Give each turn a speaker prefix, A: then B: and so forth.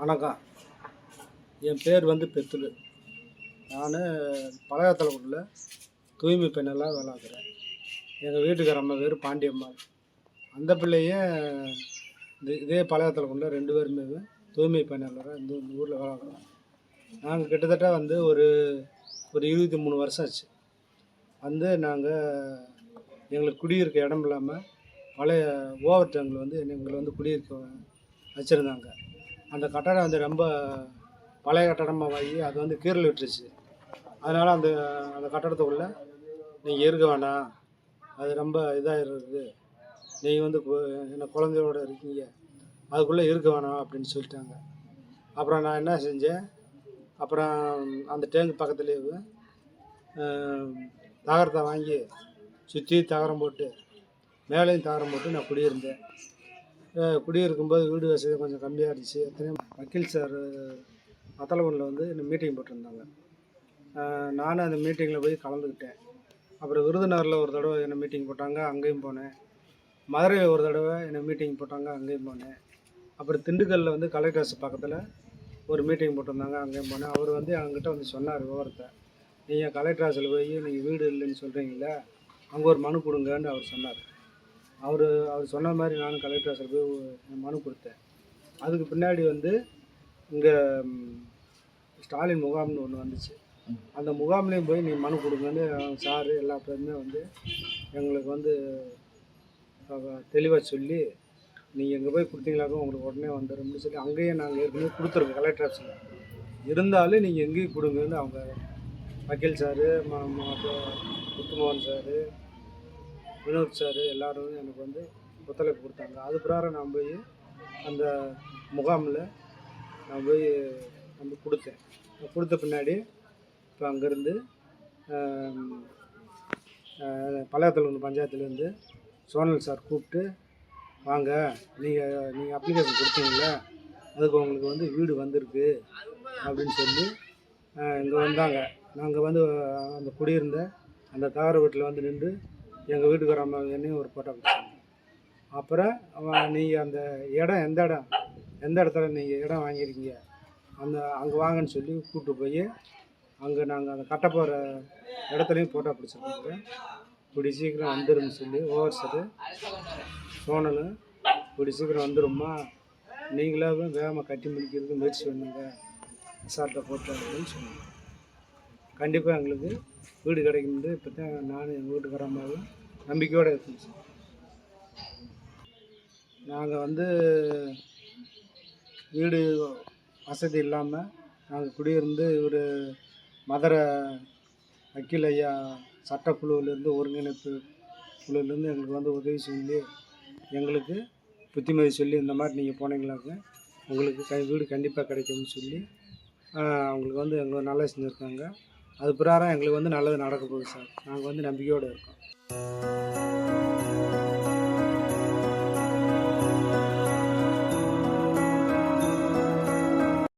A: வணக்கம். என் பேர் வந்து பெத்துலு. நான் பழையாத்தலக்குடியில் தூய்மை பெண்ணெல்லாம் வேலை பார்க்குறேன். எங்கள் வீட்டுக்கார அம்மா பேர் பாண்டியம்மாள். அந்த பிள்ளையும் இதே பழையாத்தலக்குடியில் 2 பேருமே தூய்மை பெண்ணெல்லாம் இந்த ஊரில் வேலை பார்க்குறோம். நாங்கள் கிட்டத்தட்ட வந்து ஒரு 23 வருஷம் ஆச்சு. நாங்கள் எங்களுக்கு குடியிருக்க இடம் இல்லாமல் பழைய ஓவர் டேங்கில் எங்களை குடியிருக்க வச்சுருந்தாங்க. அந்த கட்டடம் ரொம்ப பழைய கட்டடமாக ஆகி அது கீறல் விட்டுருச்சு. அதனால் அந்த கட்டடத்துக்குள்ளே நீங்கள் இருக்க வேண்டாம், அது ரொம்ப இதாக இருக்குது, நீங்கள் என்ன குழந்தையோடு இருக்கீங்க, அதுக்குள்ளே இருக்க வேணாம் அப்படின்னு சொல்லிட்டாங்க. அப்புறம் நான் என்ன செஞ்சேன், அப்புறம் அந்த டேங்க் பக்கத்துலேயே தகரத்தை வாங்கி சுற்றி தகரம் போட்டு மேலேயும் தகரம் போட்டு நான் குடியிருந்தேன். குடியிருக்கும்போது வீடு வசதி கொஞ்சம் கம்மியாக இருந்துச்சு. வக்கீல் சார் வத்தலகுண்டில் என்ன மீட்டிங் போட்டிருந்தாங்க. நானும் அந்த மீட்டிங்கில் போய் கலந்துக்கிட்டேன். அப்புறம் விருதுநகரில் ஒரு தடவை என்ன மீட்டிங் போட்டாங்க, அங்கேயும் போனேன். மதுரையில் ஒரு தடவை என்ன மீட்டிங் போட்டாங்க, அங்கேயும் போனேன். அப்புறம் திண்டுக்கல்லில் கலெக்டர் ஆஃபீஸ் பக்கத்தில் ஒரு மீட்டிங் போட்டிருந்தாங்க, அங்கேயும் போனேன். அவர் என்கிட்ட சொன்னார் விவரத்தை. நீங்கள் கலெக்டர் ஆஃபீஸில் போய் நீங்கள் வீடு இல்லைன்னு சொல்கிறீங்களே, அங்கே ஒரு மனு கொடுங்கன்னு அவர் சொன்னார். அவர் சொன்ன மாதிரி நானும் கலெக்டர் ஆஃபீஸில் போய் மனு கொடுத்தேன். அதுக்கு பின்னாடி இங்கே ஸ்டாலின் முகாம்னு ஒன்று வந்துச்சு. அந்த முகாம்லேயும் போய் நீங்கள் மனு கொடுங்கன்னு சாரு எல்லா பேருமே எங்களுக்கு தெளிவாக சொல்லி, நீங்கள் எங்கே போய் கொடுத்தீங்களாக்கும் உங்களுக்கு உடனே வந்துடும்னு சொல்லி அங்கேயும் நாங்கள் ஏற்கனவே கொடுத்துருக்கோம் கலெக்டர் ஆஃபீஸில். இருந்தாலும் நீங்கள் எங்கேயும் கொடுங்கன்னு அவங்க வக்கீல் sir, Muthumohan sir, Vinod sir எல்லோரும் எனக்கு ஒத்துழைப்பு கொடுத்தாங்க. அது பிரகாரம் நான் போய் அந்த முகாமில் நான் போய் கொடுத்தேன். கொடுத்த பின்னாடி இப்போ அங்கேருந்து பழையாத்தலகுண்டு பஞ்சாயத்துலேருந்து சோனல் சார் கூப்பிட்டு, வாங்க நீங்கள் அப்ளிகேஷன் கொடுத்தீங்கள, அதுக்கு உங்களுக்கு வீடு வந்திருக்கு அப்படின்னு சொல்லி இங்கே வந்தாங்க. நாங்கள் அந்த குடியிருந்த அந்த தகர வீட்டில் நின்று எங்கள் வீட்டுக்கார அம்மா என்னையும் ஒரு ஃபோட்டோ பிடிச்சாங்க. அப்புறம் நீங்கள் அந்த இடம் எந்த இடத்துல நீங்கள் இடம் வாங்கியிருக்கீங்க அங்கே வாங்கன்னு சொல்லி கூப்பிட்டு போய் அங்கே நாங்கள் அந்த கட்ட போகிற இடத்துலையும் ஃபோட்டோ பிடிச்சிருக்கோங்க. இப்படி சீக்கிரம் வந்துருன்னு சொல்லி ஓவர் சார் சோனலும் இப்படி சீக்கிரம் வந்துடும்மா, நீங்களாவே வேகமாக கட்டி முடிக்கிறதுக்கு முயற்சி பண்ணுங்க, அசால்ட்டை போட்டு அப்படின்னு சொன்னாங்க. கண்டிப்பாக எங்களுக்கு வீடு கிடைக்கும்போது இப்போ தான் நானும் எங்கள் வீட்டுக்கார அம்மாவும் நம்பிக்கையோடு இருந்துச்சு. நாங்கள் வீடு வசதி இல்லாமல் நாங்கள் குடியிருந்து ஒரு மதுரை வக்கீல் ஐயா சட்டக்குழுவிலேருந்து ஒருங்கிணைப்பு குழுவிலேருந்து எங்களுக்கு உதவி சொல்லி எங்களுக்கு புத்திமதி சொல்லி, இந்த மாதிரி நீங்கள் போனீங்களாக்க உங்களுக்கு வீடு கண்டிப்பாக கிடைக்கும்னு சொல்லி அவங்களுக்கு எங்களுக்கு நல்லா செஞ்சுருக்காங்க. அது பிரகாரம் எங்களுக்கு நல்லது நடக்க போகுது சார். நாங்கள் நம்பிக்கையோடு இருக்கோம்.